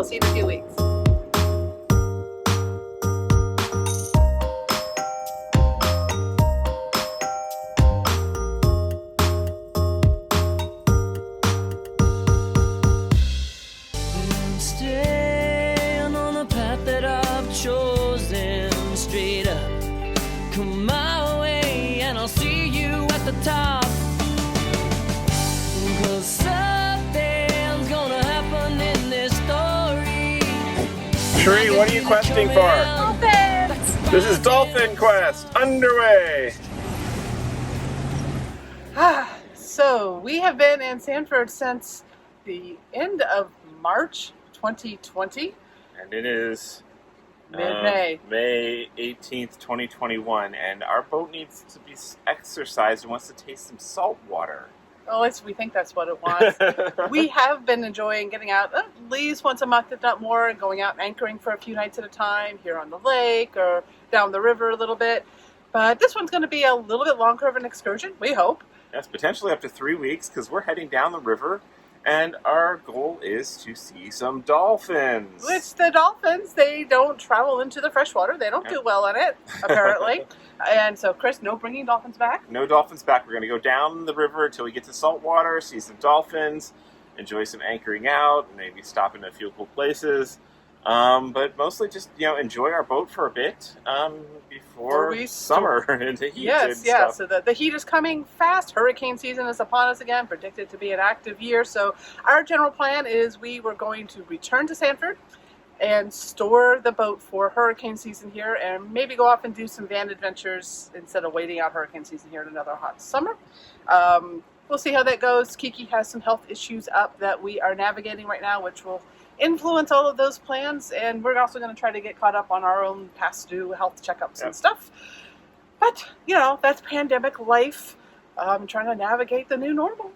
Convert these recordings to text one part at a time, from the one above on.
see you in a few weeks. Staying on the path that I've chosen, straight up. Come my way and I'll see you at the top. 'Cause something's gonna happen in this story. Cherie, what are you questing for? Dolphins! This is Dolphin Quest, underway. So we have been in Sanford since the end of March 2020. And it is Mid-May. May 18th, 2021, and our boat needs to be exercised and wants to taste some salt water. Well, at least we think that's what it wants. We have been enjoying getting out at least once a month, if not more, and going out and anchoring for a few nights at a time here on the lake or down the river a little bit. But this one's going to be a little bit longer of an excursion, we hope. Yes, potentially up to 3 weeks, because we're heading down the river, and our goal is to see some dolphins. Which the dolphins, they don't travel into the freshwater. They don't do well in it, apparently. And so, Chris, no bringing dolphins back? No dolphins back. We're going to go down the river until we get to salt water, see some dolphins, enjoy some anchoring out, maybe stop in a few cool places. But mostly just, enjoy our boat for a bit before summer and the heat. Yes, and yeah. stuff. So the heat is coming fast. Hurricane season is upon us again, predicted to be an active year. So our general plan is we were going to return to Sanford and store the boat for hurricane season here and maybe go off and do some van adventures instead of waiting out hurricane season here in another hot summer. We'll see how that goes. Kiki has some health issues up that we are navigating right now, which will influence all of those plans, and we're also going to try to get caught up on our own past due health checkups and stuff. But, that's pandemic life. Trying to navigate the new normal.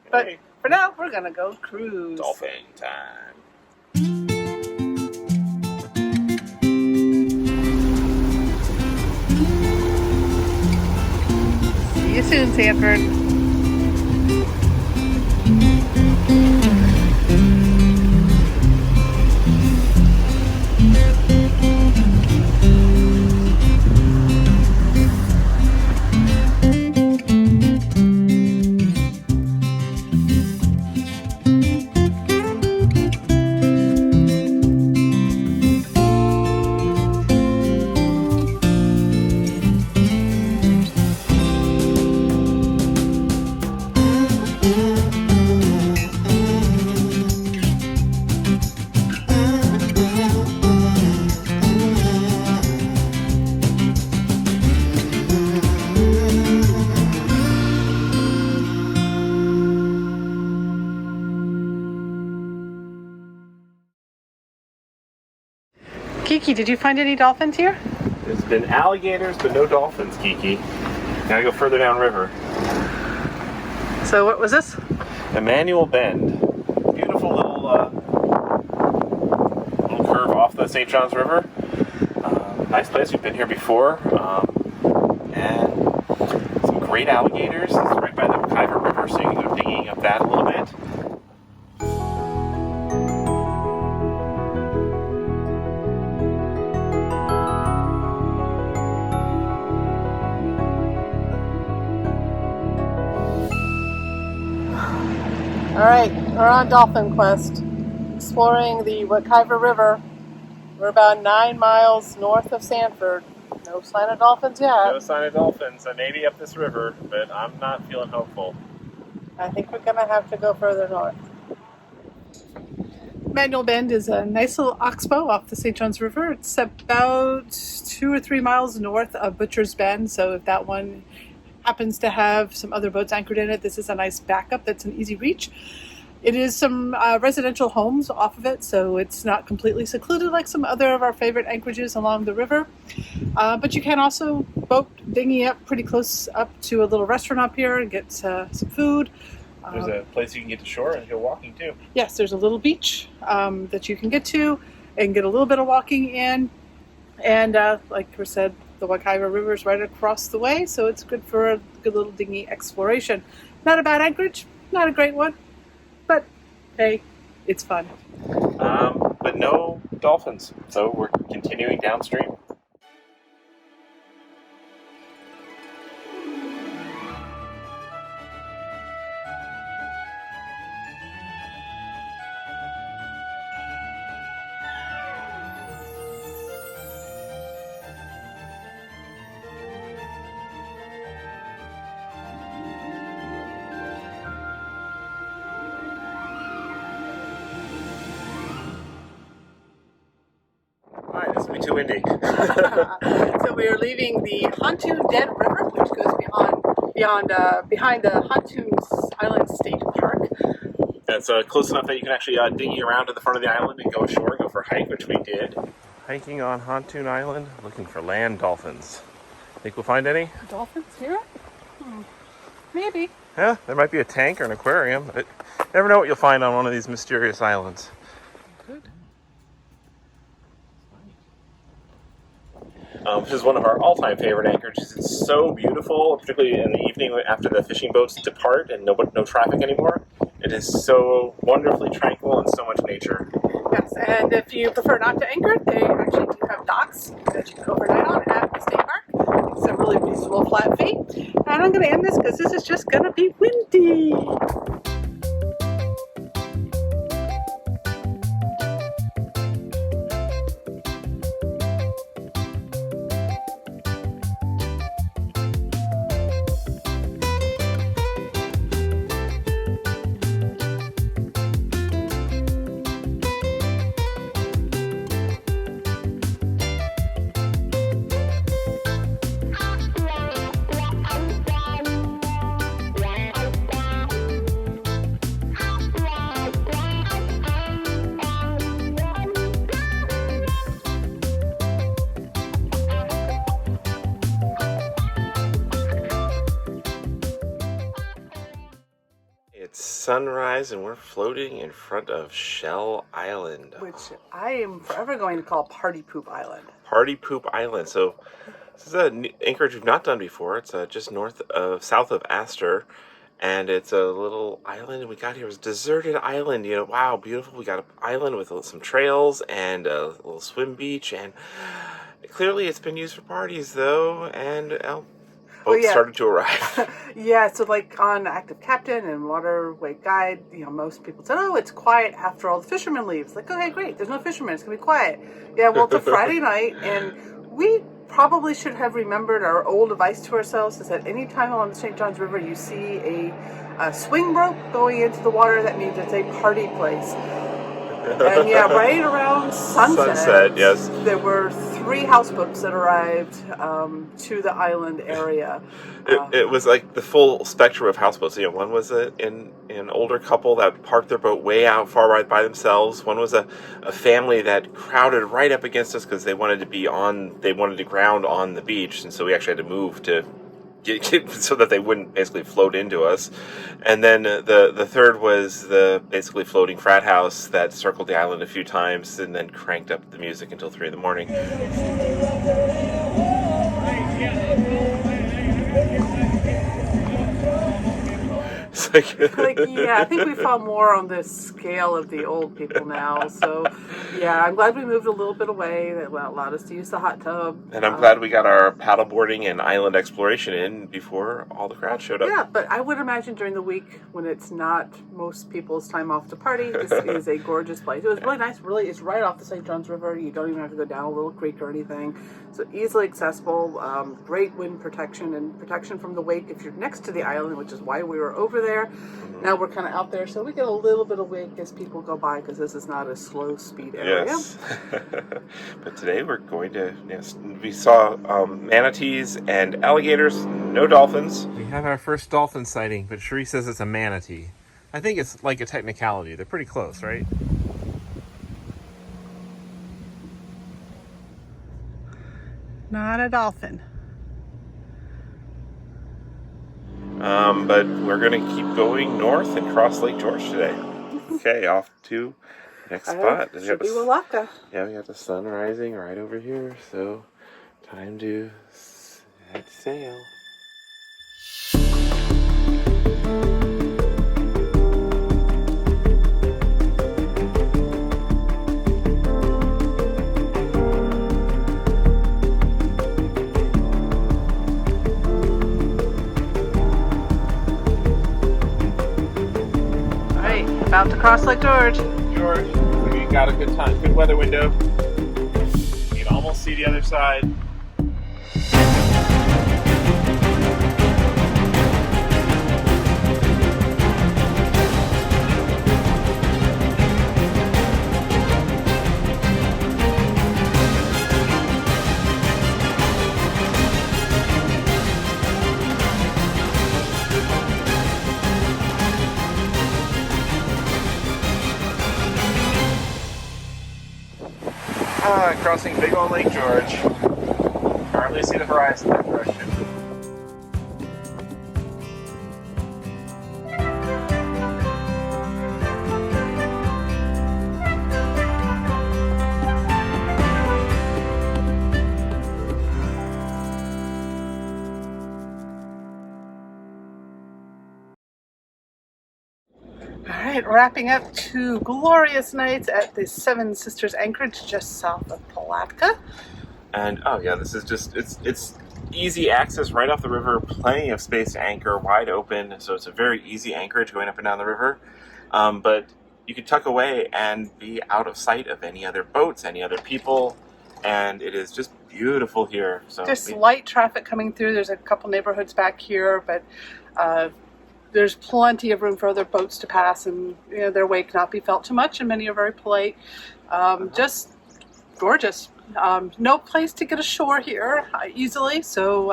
But Hey. for now, we're going to go cruise. Dolphin time. See you soon, Sanford. Kiki, did you find any dolphins here? There's been alligators, but no dolphins, Kiki. Gotta go further downriver. So what was this? Emmanuel Bend. Beautiful little curve off the St. Johns River. Nice place. We've been here before. And some great alligators. It's right by the Kaiser River, so you can go digging up that a little bit. All right, we're on Dolphin Quest, exploring the Kaiser River. We're about 9 miles north of Sanford. No sign of dolphins yet. No sign of dolphins. I may be up this river, but I'm not feeling hopeful. I think we're going to have to go further north. Emmanuel Bend is a nice little oxbow off the St. Johns River. It's about 2 or 3 miles north of Butcher's Bend, so if that one happens to have some other boats anchored in it, this is a nice backup that's an easy reach. It is some residential homes off of it, so it's not completely secluded like some other of our favorite anchorages along the river. But you can also boat dinghy up pretty close up to a little restaurant up here and get some food. There's a place you can get to shore and go walking too. Yes, there's a little beach that you can get to and get a little bit of walking in. And like Chris said, the Kaiser River is right across the way, so it's good for a good little dinghy exploration. Not a bad anchorage, not a great one, but hey, it's fun. but no dolphins. So we're continuing downstream. Alright, this will be too windy. So we are leaving the Hantoon Dead River, which goes behind the Hantoon Island State Park. It's close enough that you can actually dinghy around to the front of the island and go ashore and go for a hike, which we did. Hiking on Hantoon Island, looking for land dolphins. Think we'll find any? Dolphins here? Maybe. Yeah, there might be a tank or an aquarium, but you never know what you'll find on one of these mysterious islands. Good. This is one of our all-time favorite anchorages. It's so beautiful, particularly in the evening after the fishing boats depart and no traffic anymore. It is so wonderfully tranquil and so much nature. Yes, and if you prefer not to anchor, they actually do have docks that you can overnight on at the state park. It's a really reasonable flat fee. And I'm going to end this because this is just going to be windy. It's sunrise and we're floating in front of Shell Island. Which I am forever going to call Party Poop Island. Party Poop Island. So this is an anchorage we've not done before. It's just south of Astor. And it's a little island we got here. It was a deserted island. You know, wow, beautiful. We got an island with some trails and a little swim beach. And clearly it's been used for parties, though. And boats started to arrive. Yeah, so like on Active Captain and Waterway Guide, you know, most people said, oh, it's quiet after all the fishermen leave. It's like, okay, great, there's no fishermen, it's going to be quiet. Yeah, well, it's a Friday night, and we probably should have remembered our old advice to ourselves is that any time along the St. Johns River you see a swing rope going into the water, that means it's a party place. And yeah, right around sunset, yes, there were 3 houseboats that arrived to the island area. It was like the full spectrum of houseboats. You know, one was an older couple that parked their boat way out far right by themselves. One was a family that crowded right up against us because they wanted to ground on the beach, and so we actually had to move to get so that they wouldn't basically float into us. And then the third was the basically floating frat house that circled the island a few times and then cranked up the music until 3 a.m. Yeah, I think we found more on the scale of the old people now. So, yeah, I'm glad we moved a little bit away. That allowed us to use the hot tub. And I'm glad we got our paddleboarding and island exploration in before all the crowd showed up. Yeah, but I would imagine during the week when it's not most people's time off to party, this is a gorgeous place. It was really nice. Really, it's right off the St. Johns River. You don't even have to go down a little creek or anything. So easily accessible. Great wind protection and protection from the wake if you're next to the island, which is why we were over there. Mm-hmm. Now we're kind of out there, so we get a little bit of wake as people go by because this is not a slow speed area. Yes. But today we're going to, we saw manatees and alligators, no dolphins. We have our first dolphin sighting, but Cherie says it's a manatee. I think it's like a technicality. They're pretty close, right? Not a dolphin. But we're going to keep going north and cross Lake George today. Okay, off to the next spot. Should be Palatka. Yeah, we got the sun rising right over here, so time to set sail. across Lake George. George, we got a good weather window. You can almost see the other side. Crossing big old Lake George. Hardly see the horizon in that direction. All right, wrapping up 2 glorious nights at the Seven Sisters Anchorage just south of Palatka. And oh yeah, this is just it's easy access right off the river, plenty of space to anchor, wide open, so it's a very easy anchorage going up and down the river. But you can tuck away and be out of sight of any other boats, any other people, and it is just beautiful here. So Just light traffic coming through. There's a couple neighborhoods back here, but there's plenty of room for other boats to pass, and their wake not be felt too much, and many are very polite. Just gorgeous. No place to get ashore here easily, so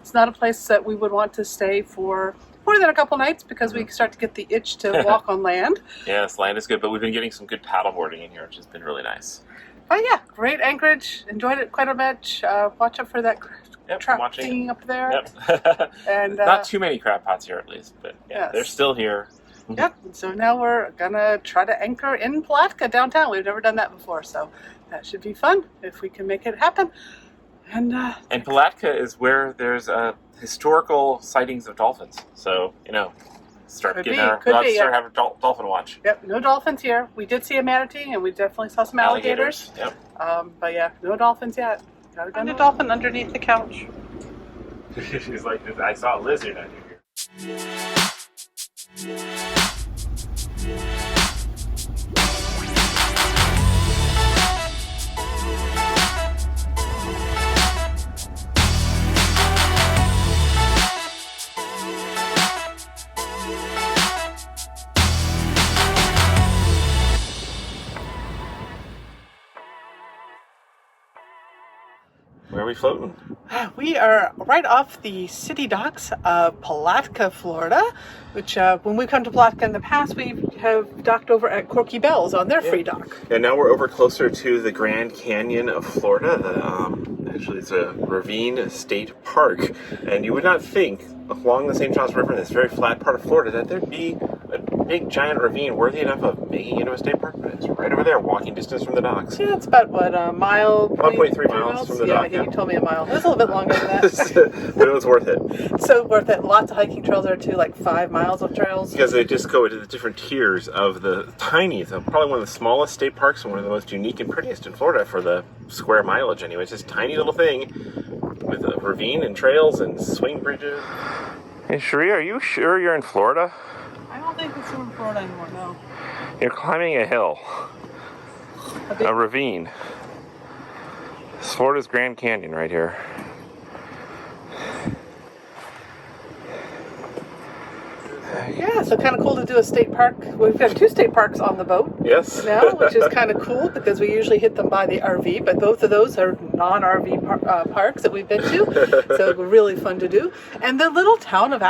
it's not a place that we would want to stay for more than a couple nights because we start to get the itch to walk on land. Yes, land is good, but we've been getting some good paddleboarding in here, which has been really nice. Oh yeah, great anchorage. Enjoyed it quite a bit. Watch out for that trap thing up there. Yep. And not too many crab pots here, at least, but yeah, yes. They're still here. Yep. So now we're gonna try to anchor in Palatka downtown. We've never done that before, so that should be fun if we can make it happen. And Palatka is where there's historical sightings of dolphins. So start having a dolphin watch. Yep. No dolphins here. We did see a manatee, and we definitely saw some alligators. Yep. But yeah, no dolphins yet. Gotta find a dolphin underneath the couch. She's like, I saw a lizard under here. Where are we floating? We are right off the city docks of Palatka, Florida, which when we've come to Palatka in the past, we have docked over at Corky Bell's on their free dock. And now we're over closer to the Grand Canyon of Florida. Actually, it's a ravine state park. And you would not think along the St. Johns River in this very flat part of Florida that there'd be a big giant ravine worthy enough of making it into a state park, but it's right over there, walking distance from the docks. Yeah, it's about a mile? 1.3 miles from the dock. Yeah, you told me a mile. It was a little bit longer than that. But it was worth it. So worth it. Lots of hiking trails there too, like 5 miles of trails. Because they just go into the different tiers of the tiny, probably one of the smallest state parks and one of the most unique and prettiest in Florida for the square mileage anyway. It's this tiny little thing with a ravine and trails and swing bridges. Hey, Cherie, are you sure you're in Florida? I don't think it's in Florida anymore, no. You're climbing a hill. A ravine. It's Florida's Grand Canyon right here. Yeah, so kind of cool to do a state park. We've got 2 state parks on the boat. Yes. Now, which is kind of cool because we usually hit them by the RV, but both of those are non-RV parks that we've been to, so really fun to do. And the little town of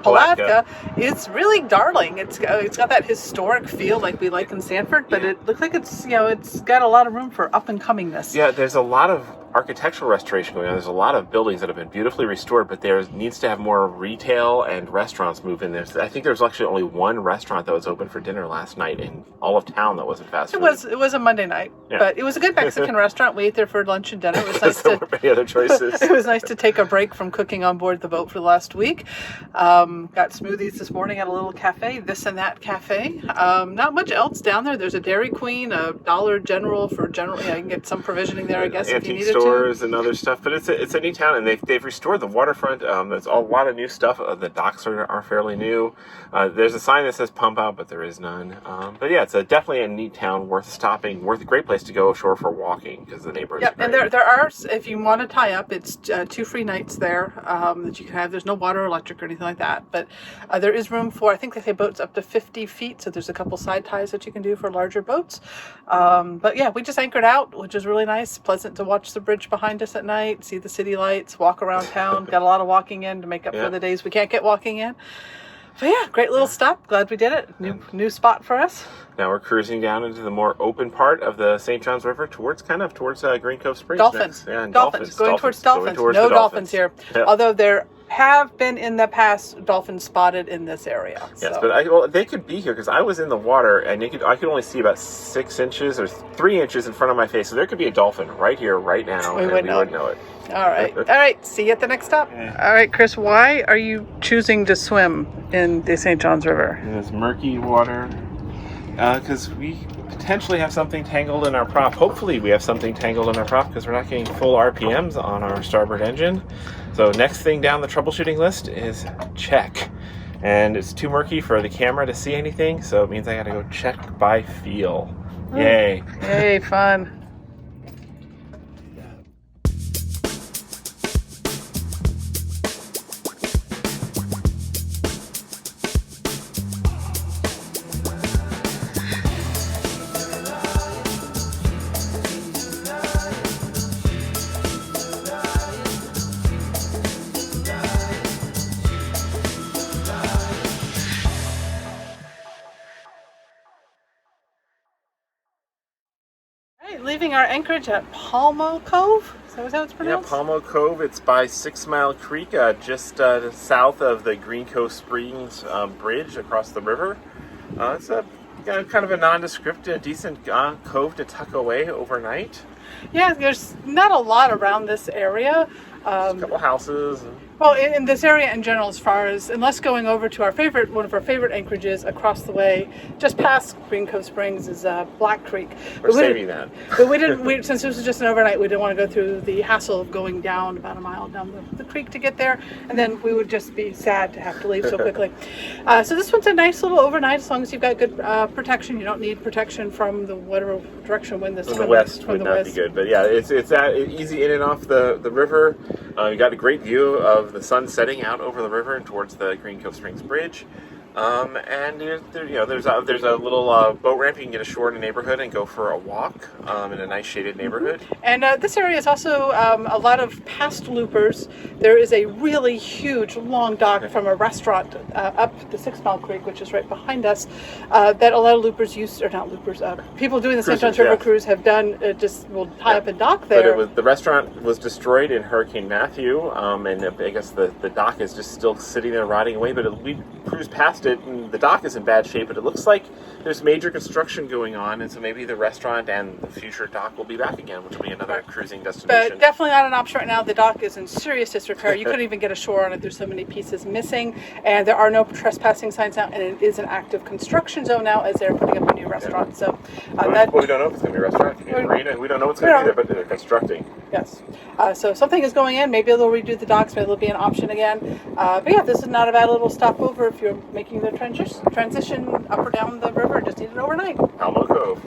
Palatka is really darling. It's got that historic feel like we like in Sanford, but it looks like it's got a lot of room for up and comingness. Yeah, there's a lot of architectural restoration going on. There's a lot of buildings that have been beautifully restored, but there needs to have more retail and restaurants move in there. I think there's actually only 1 restaurant that was open for dinner last night in all of town that wasn't fast food. It was a Monday night, but it was a good Mexican restaurant. We ate there for lunch and dinner. It was nice. There weren't many other choices. It was nice to take a break from cooking on board the boat for the last week. Got smoothies this morning at a little cafe, This and That Cafe. Not much else down there. There's a Dairy Queen, a Dollar General for general. You can get some provisioning there, I guess, if you needed stores and other stuff. But it's a neat town, and they've restored the waterfront. There's a lot of new stuff. The docks are fairly new. There's a sign that says pump out, but there is none. But yeah, it's definitely a neat town, worth stopping, worth a great place to go ashore for walking because the neighborhood. Yep, and there are, if you want to tie up, it's 2 free nights there that you can have. There's no water or electric or anything like that, but there is room for, I think they say boats up to 50 feet, so there's a couple side ties that you can do for larger boats. But yeah, we just anchored out, which is really nice, pleasant to watch the bridge behind us at night, see the city lights, walk around town. Got a lot of walking in to make up for the days we can't get walking in. But yeah, great little stop. Glad we did it. New spot for us. Now we're cruising down into the more open part of the St. Johns River towards Green Cove Springs. Dolphins. Yeah, Dolphins. Going towards dolphins. No dolphins here. Yep. Although there have been in the past dolphins spotted in this area. Yes, so. but they could be here because I was in the water and I could only see about 6 inches or 3 inches in front of my face. So there could be a dolphin right here, right now. We wouldn't know it. All right. All right. See you at the next stop. Yeah. All right, Chris, why are you choosing to swim in the St. Johns River? It's murky water. Because we potentially have something tangled in our prop. Hopefully we have something tangled in our prop because we're not getting full RPMs on our starboard engine. So next thing down the troubleshooting list is check. And it's too murky for the camera to see anything, so it means I gotta go check by feel. Yay. Yay, fun. Leaving our anchorage at Palmol Cove. Is that how it's pronounced? Yeah, Palmol Cove. It's by 6 Mile Creek, just south of the Green Cove Springs bridge across the river. It's a kind of a nondescript, decent cove to tuck away overnight. Yeah, there's not a lot around this area. Just a couple houses. Well, in this area in general, as far as, unless going over to one of our favorite anchorages across the way, just past Green Cove Springs is Black Creek. We're saving that. But we didn't, since this was just an overnight, we didn't want to go through the hassle of going down about a mile down the creek to get there, and then we would just be sad to have to leave so quickly. So this one's a nice little overnight, as long as you've got good protection. You don't need protection from the whatever direction wind this from the west would not be good. But yeah, it's easy in and off the river. You got a great view of the sun setting out over the river and towards the Green Cove Springs Bridge. And there's a little boat ramp. You can get ashore in the neighborhood and go for a walk in a nice shaded neighborhood. And this area is also a lot of past loopers. There is a really huge long dock from a restaurant up the 6 Mile Creek, which is right behind us, that a lot of loopers people doing the St. Johns River cruise have done. Will tie up and dock there. But the restaurant was destroyed in Hurricane Matthew, and I guess the dock is just still sitting there rotting away. But we cruised past it, and the dock is in bad shape, but it looks like there's major construction going on, and so maybe the restaurant and the future dock will be back again, which will be another cruising destination. But definitely not an option right now. The dock is in serious disrepair. You couldn't even get ashore on it. There's so many pieces missing, and there are no trespassing signs now, and it is an active construction zone now as they're putting up a new restaurant. So we don't know if it's going to be a restaurant. It could be a marina. We don't know what's going to be there, but they're constructing. Yes. So something is going in. Maybe they'll redo the docks. Maybe it'll be an option again. But yeah, this is not a bad little stopover if you're making the transition up or down the river. Just need it overnight. Palmol Cove.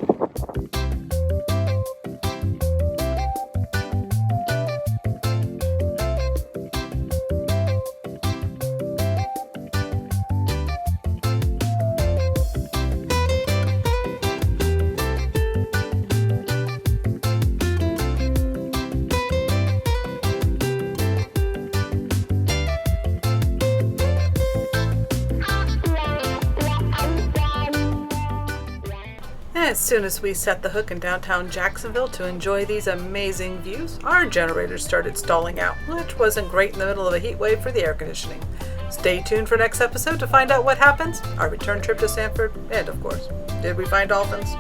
As soon as we set the hook in downtown Jacksonville to enjoy these amazing views, our generators started stalling out, which wasn't great in the middle of a heat wave for the air conditioning. Stay tuned for next episode to find out what happens, our return trip to Sanford, and of course, did we find dolphins?